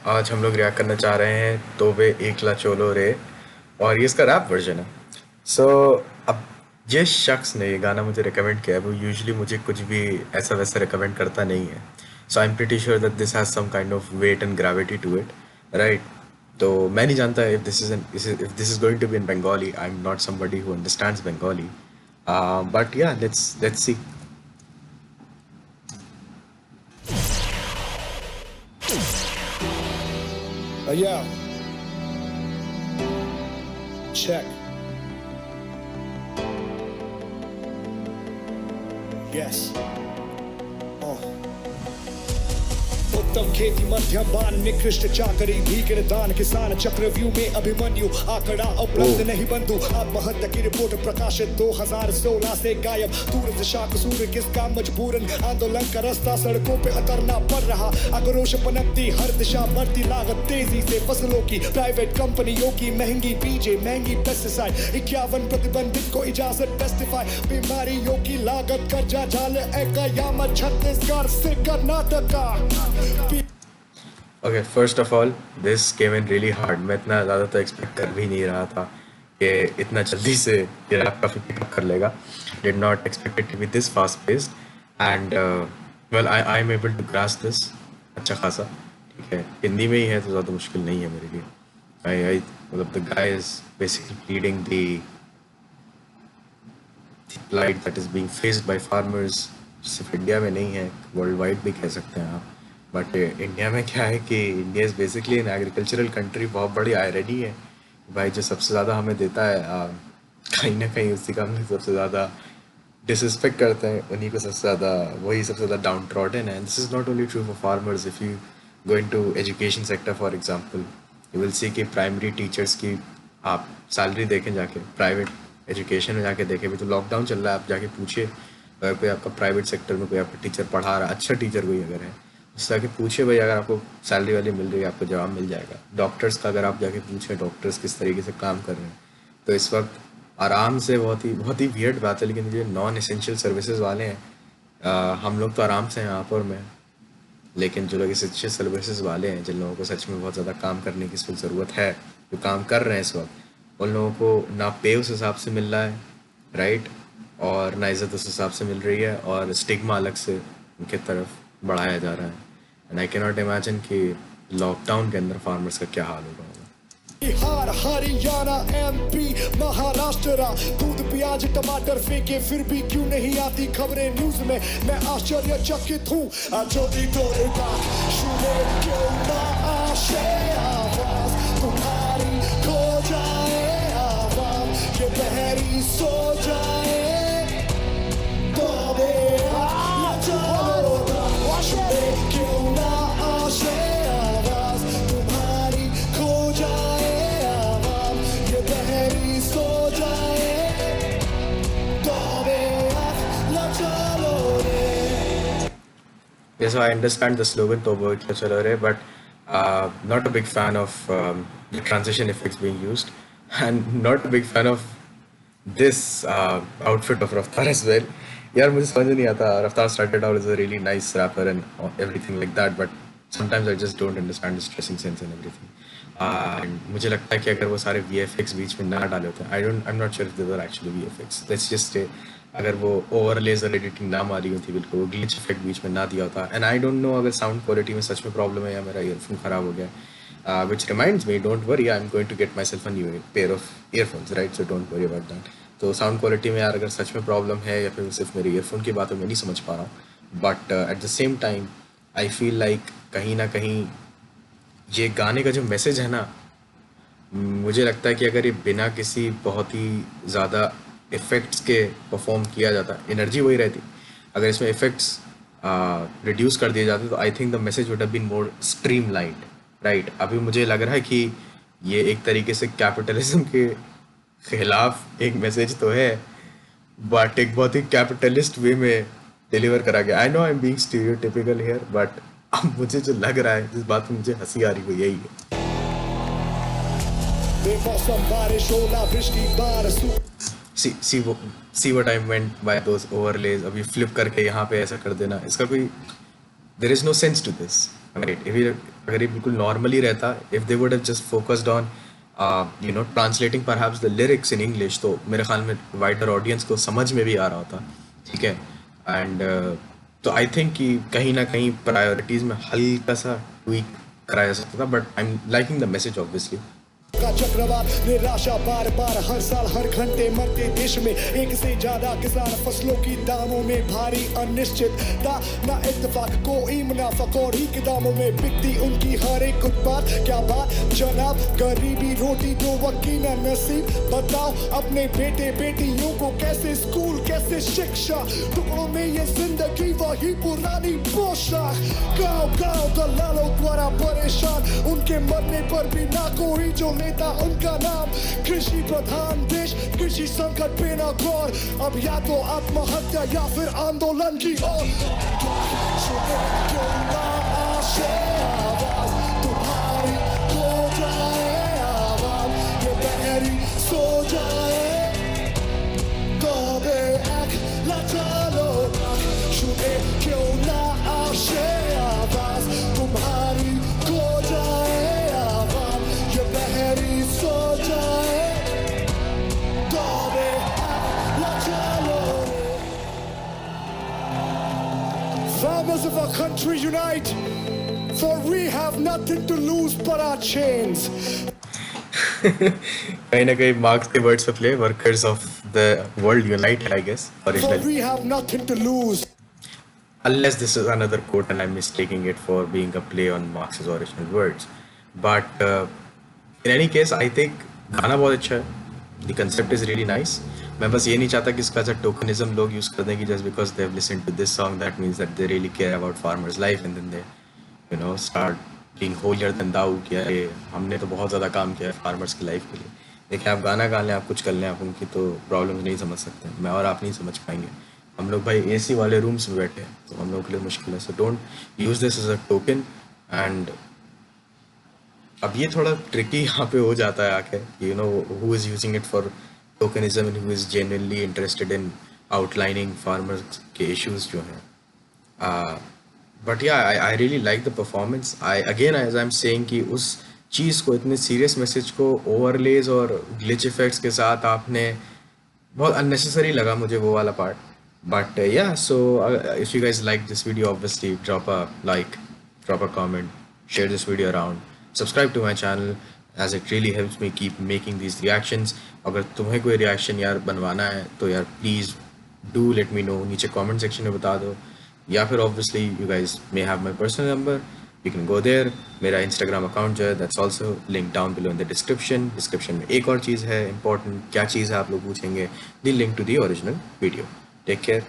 आज हम लोग रिएक्ट करना चाह रहे हैं तोबे एकला चोलो रे, और ये इसका रैप वर्जन है। सो अब ये शख्स ने ये गाना मुझे रिकमेंड किया है। वो यूजुअली मुझे कुछ भी ऐसा वैसा रिकमेंड करता नहीं है। So I am pretty sure that this has some kind of weight and gravity to it, right? तो मैं नहीं जानता if this is going to be in Bengali. I am not somebody who understands Bengali, but yeah let's see. Yeah, check. Yes. उत्तम खेती मध्यम बान निकृष्ट चाकरी भीकर दान किसान चक्रव्यूह में अभिमन्यु आंकड़ा उपलब्ध नहीं बंधु आत्महत्या की रिपोर्ट प्रकाशित 2016 से गायब दूर दिशा कसूर किसका मजबूरन आंदोलन का रास्ता सड़कों पे उतरना पड़ रहा आक्रोश पनपती हर दिशा बढ़ती लागत तेजी से फसलों की प्राइवेट कंपनियों की महंगी बीजे महंगी पेस्टिसाइड 51 प्रतिबंधित को इजाजत पेस्टिफाई बीमारियों की लागत कर्जा जाल कयामत छत्तीसगढ़ से Karnataka. Okay, first of all this came in really hard. मैं इतना ज़्यादा तो एक्सपेक्ट कर भी नहीं रहा था कि इतना जल्दी से ये रैप काफ़ी पिकअप कर लेगा। Did not expect it to be this fast paced and well I am able to grasp this अच्छा खासा। ठीक है, हिंदी में ही है तो ज़्यादा मुश्किल नहीं है मेरे लिए। आई मतलब the guy is basically pleading the plight that is being faced by farmers। सिर्फ इंडिया में नहीं है, वर्ल्ड वाइड भी कह सकते हैं आप। बट इंडिया में क्या है कि India is basically an agricultural country. बहुत बड़ी आयरनी है भाई, जो सबसे ज़्यादा हमें देता है कहीं ना कहीं उसी का हम सबसे ज़्यादा डिसरिस्पेक्ट करते हैं, उन्हीं को सबसे ज़्यादा, वही सबसे ज़्यादा डाउन ट्रॉडन है। This is not only true for farmers. If you go into education sector for example, you will see कि प्राइमरी टीचर्स की आप सैलरी देखें, जाके प्राइवेट एजुकेशन में जाके देखें। भी तो लॉकडाउन चल रहा है, आप जाके पूछिए अगर कोई आपका प्राइवेट सेक्टर में कोई आपका टीचर पढ़ा रहा है, अच्छा टीचर कोई अगर है, उससे जाके पूछिए भाई, अगर आपको सैलरी वाली मिल रही है आपको जवाब मिल जाएगा। डॉक्टर्स का अगर आप जाके पूछें डॉक्टर्स किस तरीके से काम कर रहे हैं, तो इस वक्त आराम से, बहुत ही वियर्ड बात है लेकिन ये नॉन एसेंशियल सर्विसेज वाले हैं, हम लोग तो आराम से हैं आप और मैं। लेकिन जो लोग एसेंशियल सर्विसेज वाले हैं, जिन लोगों को सच में बहुत ज़्यादा काम करने की इस वक्त ज़रूरत है, जो काम कर रहे हैं इस वक्त, उन लोगों को ना पे उस हिसाब से मिल रहा है, राइट, और ना इज़्ज़त उस हिसाब से मिल रही है, और स्टिग्मा अलग से उनके तरफ बढ़ाया जा रहा है। And I can not imagine कि लॉकडाउन के अंदर फार्मर्स का क्या हाल होगा। बिहार हरियाणा एमपी महाराष्ट्र दूध प्याज टमाटर फेंके फिर भी क्यों नहीं आती खबरें न्यूज में। मैं आश्चर्यचकित हूँ जो भी तोड़ेगा सुने क्यों ना आशे आवाज तुम्हारी खो जाए आवाम ये बहरी सो जाए तोबे या चलो सुने क्यों ना आशे आवाज तुम्हारी खो जाए सो जाए तोबे ekla chalo re। Yes, so I understand the slogan Tobe Ekla Chalo, but not a big fan of the transition effects being used, and not a big fan of this outfit of Raftar as well. यार मुझे समझ नहीं आता, Raftar started out as a really nice rapper and everything like that, but sometimes I just don't understand his dressing sense and everything. And मुझे लगता है कि अगर वो सारे VFX बीच में ना डाले होते, I'm not sure if they were actually VFX. Let's just say अगर वो ओवरलेज और एडिटिंग ना मारी होती, बिल्कुल वो ग्लिच इफेक्ट बीच में ना दिया होता, एंड आई डोंट नो अगर साउंड क्वालिटी में सच में प्रॉब्लम है या मेरा ईयरफोन ख़राब हो गया, which reminds me, don't worry, I am going to get myself a new pair of earphones, right? So don't worry about that. तो साउंड क्वालिटी में यार अगर सच में प्रॉब्लम है या फिर सिर्फ मेरे ईयरफोन की बात है, मैं नहीं समझ पा रहा हूँ। But at the same time I feel like कहीं ना कहीं ये गाने का जो मैसेज है ना, मुझे लगता है कि अगर ये बिना किसी बहुत ही ज़्यादा इफ़ेक्ट्स के परफॉर्म किया जाता, एनर्जी वही रहती। अगर इसमें इफ़ेक्ट्स रिड्यूस कर दिए जाते तो I think the message would have been more streamlined, right? अभी मुझे लग रहा है कि ये एक तरीके से कैपिटलिज्म के खिलाफ एक मैसेज तो है, बट एक बहुत ही कैपिटलिस्ट वे में डिलीवर करा गया। I know I am being stereotypical here, but अब मुझे जो लग रहा है, जिस बात में मुझे हंसी आ रही वो यही है। बेमौसम बारिश ओला वृष्टि Barsu see what I meant by those overlays। अभी फ्लिप करके यहाँ पे ऐसा कर देना, इसका कोई there is no sense to this। Right, अगर ये बिल्कुल नॉर्मली रहता, if they would have just focused on translating perhaps the lyrics in English, तो मेरे ख्याल में वाइडर ऑडियंस को समझ में भी आ रहा होता, ठीक है। एंड तो आई थिंक कि कहीं ना कहीं प्रायोरिटीज में हल्का सा ट्वीक कराया जा सकता था, but I am liking the message obviously. का चक्रवात निराशा बार बार हर साल हर घंटे मरते देश में एक से ज्यादा किसान फसलों की दामों में भारी अनिश्चितता ना इत्तेफाक कोई मुनाफा कौड़ी के दामों में बिकती उनकी हर एक उत्पाद। क्या बात जनाब, गरीबी रोटी दो वक्त की ना नसीब। बताओ अपने बेटे बेटियों को कैसे स्कूल कैसे शिक्षा, टुकड़ों में ये जिंदगी वही पुरानी पोशाक। गाँव गाँव दलालों द्वारा परेशान, उनके मरने पर भी ना कोई जो नेता उनका नाम। कृषि प्रधान देश कृषि संकट पे ना गौर, अब या तो आत्महत्या या फिर आंदोलन की ओर। तुम्हारी हो जाए आवाज, ये बहरी सो जाए। Tobe Ekla Chalo, शुने क्यों ना आशे आवाज, तुम्हारी हो जाए आवाज, ये बहरी सो जाए। Tobe Ekla Chalo. Farmers of our country unite, for we have nothing to lose but our chains. कहीं ना कहीं मार्क्स के वर्ड्स पे play, workers of the world united, I guess For originally, we have nothing to lose. unless this is another quote and I'm mistaking it for being a play on Marx's original words. But in any case, I think गाना बहुत अच्छा है, the concept is really nice. मैं बस ये नहीं चाहता कि इसका ऐसा टोकनिज्म लोग यूज़ कर दें कि just because they have listened to this song that means that they really care about farmers' life and then they start being holier than thou कि अरे हमने तो बहुत ज़्यादा काम किया है फार्मर्स की लाइफ के लिए। देखिए, आप गाना गा लें, आप कुछ कर लें, आप उनकी तो प्रॉब्लम्स नहीं समझ सकते, मैं और आप नहीं समझ पाएंगे। हम लोग भाई एसी वाले रूम्स में बैठे हैं, तो हम लोग के लिए मुश्किल है। So don't use this as a token. And अब ये थोड़ा ट्रिकी यहाँ पे हो जाता है आके, who is using it for tokenism and who is genuinely interested in outlining farmers के इश्यूज जो हैं। But yeah I really like the performance. Again as I am saying कि उस चीज़ को, इतने सीरियस मैसेज को ओवरलेज और ग्लिच इफेक्ट्स के साथ आपने, बहुत अननेसेसरी लगा मुझे वो वाला part. But yeah, so if you guys like this video, obviously drop a like, drop a comment, share this video around, subscribe to my channel as it really helps me keep making these reactions. अगर तुम्हें कोई reaction यार बनवाना है तो यार please do let me know, नीचे comment section में बता दो, या फिर obviously you guys may have my personal number, you can go there. मेरा Instagram account जो है that's also linked down below in the description. Description में एक और चीज़ है important, क्या चीज़ है आप लोग पूछेंगे, the link to the original video. Take care.